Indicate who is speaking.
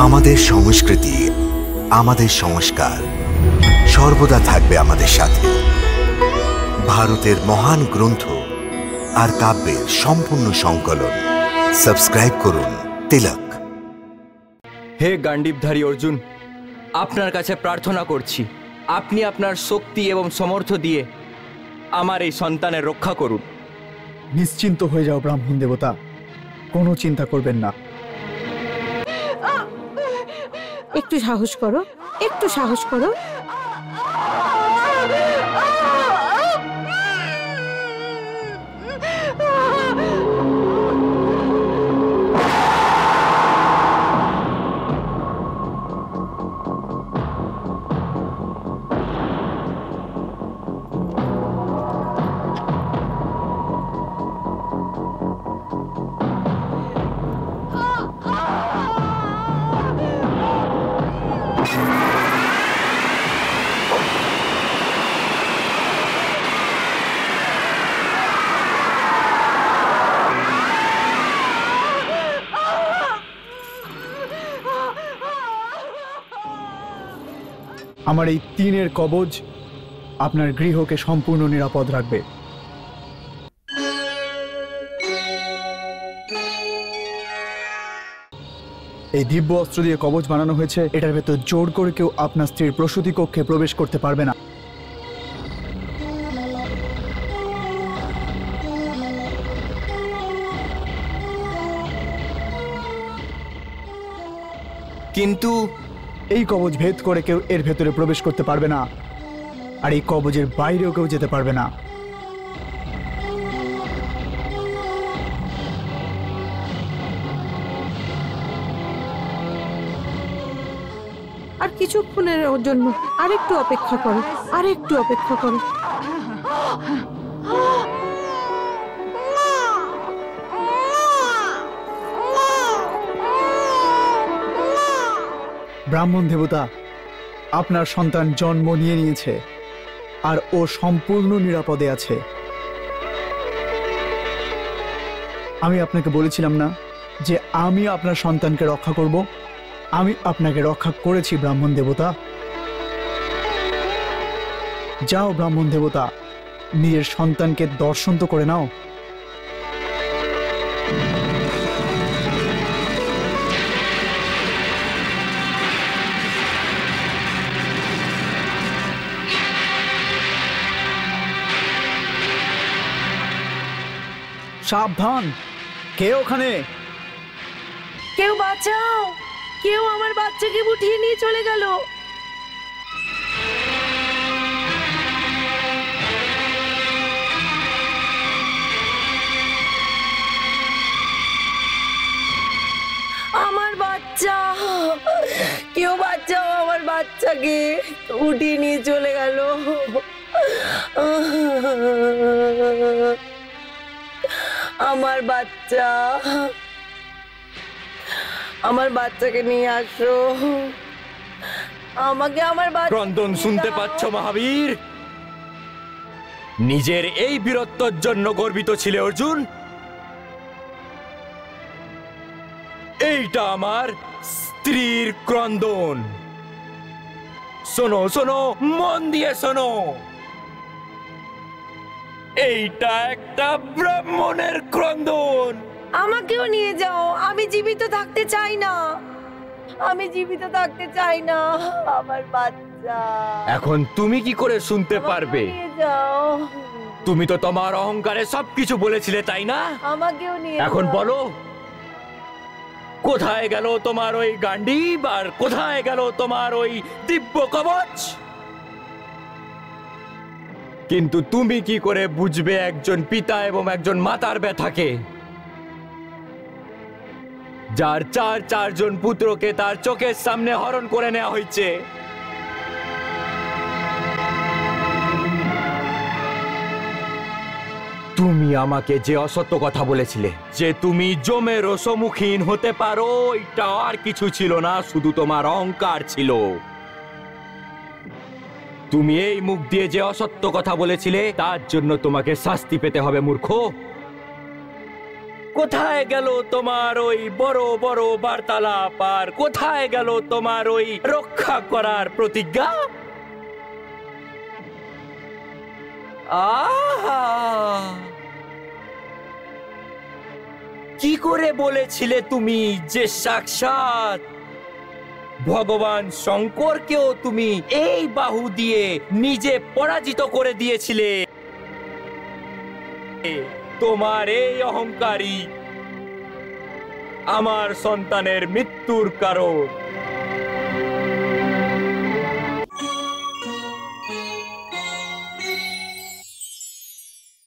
Speaker 1: আমাদের সংস্কৃতি, আমাদের সংস্কার সর্বদা থাকবে আমাদের সাথে। ভারতের মহান গ্রন্থ আর কাব্যের সম্পূর্ণ সংকলন। সাবস্ক্রাইব করুন তিলক।
Speaker 2: হে গান্ডীবধারী অর্জুন, আপনার কাছে প্রার্থনা করছি, আপনি আপনার শক্তি এবং সমর্থ দিয়ে আমার এই সন্তানের রক্ষা করুন।
Speaker 3: নিশ্চিন্ত হয়ে যাও ব্রাহ্মণ দেবতা, কোনো চিন্তা করবেন না।
Speaker 4: একটু সাহস করো, একটু সাহস করো।
Speaker 3: আমার এই তিনের কবচ আপনার গৃহকে সম্পূর্ণ নিরাপদ রাখবে। এই দিব্য অস্ত্র দিয়ে কবচ বানানো হয়েছে, এটার ভেতর জোর করে কেউ আপনার স্ত্রীর প্রসূতি কক্ষে প্রবেশ করতে পারবে না।
Speaker 2: কিন্তু
Speaker 3: এই কবচ ভেদ করে কেউ এর ভেতরে প্রবেশ করতে পারবে না, আর এই কবচের বাইরেও কেউ যেতে পারবে না।
Speaker 4: আর কিছুক্ষণের জন্য আরেকটু অপেক্ষা করো, আরেকটু অপেক্ষা করো।
Speaker 3: ব্রাহ্মণ দেবতা, আপনার সন্তান জন্ম নিয়েছে আর ও সম্পূর্ণ নিরাপদে আছে। আমি আপনাকে বলেছিলাম না যে আমি আপনার সন্তানকে রক্ষা করব? আমি আপনাকে রক্ষা করেছি ব্রাহ্মণ দেবতা। যাও ব্রাহ্মণ দেবতা, নিজের সন্তানকে দর্শন তো করে নাও। সাবধান, কে ওখানে?
Speaker 4: কেউ বাঁচাও, কেউ আমার বাচ্চাকে উঠিয়ে নিয়ে চলে গেল। আমার বাচ্চা, কেউ বাঁচাও, আমার বাচ্চাকে উঠিয়ে নিয়ে চলে গেল। আমার বাচ্চা, আমার বাচ্চাকে নিয়ে আসো, আমাকে আমার বাচ্চা।
Speaker 2: ক্রন্দন শুনতে পাচ্ছ মহাবীর? নিজের এই বীরত্বের জন্য গর্বিত ছিলে অর্জুন? এইটা আমার স্ত্রীর ক্রন্দন। শোনো শোনো, মন দিয়ে শোনো, এইটা একটা ব্রাহ্মণের ক্রন্দন।
Speaker 4: আমাকেও নিয়ে যাও, আমি জীবিত থাকতে চাই না, আমি জীবিত থাকতে চাই না। আমার বাচ্চা।
Speaker 2: এখন তুমি কি করে শুনতে পারবে?
Speaker 4: নিয়ে যাও।
Speaker 2: তুমি তো তোমার অহংকারে সবকিছু বলেছিলে, তাই না?
Speaker 4: আমাকেও নিয়ে
Speaker 2: এখন
Speaker 4: যাও।
Speaker 2: বলো, কোথায় গেল তোমার ওই গান্ডীব, আর কোথায় গেল তোমার ওই দিব্য কবচ? কিন্তু তুমি কি করে বুঝবে একজন পিতা এবং একজন মাতার ব্যথাকে, যার চারজন পুত্রকে তার চোখের সামনে হরণ করে নেওয়া হয়েছে? তুমি আমাকে যে অসত্য কথা বলেছিলে, যে তুমি জমেরও সম্মুখীন হতে পারো, এটা আর কিছু ছিল না, শুধু তোমার অহংকার ছিল। তুমি এই মুখ দিয়ে যে অসত্য কথা বলেছিলে, তার জন্য তোমাকে শাস্তি পেতে হবে মূর্খ। কোথায় গেল তোমার ওই বড় বড় বার্তালাপ, আর কোথায় গেল তোমার ওই রক্ষা করার প্রতিজ্ঞা? আহা, কি করে বলেছিলে তুমি যে সাক্ষাৎ ভগবান শঙ্করকেও তুমি এই বাহু দিয়ে নিজে পরাজিত করে দিয়েছিলে? তোমার এই অহংকারই আমার সন্তানের মৃত্যুর কারণ।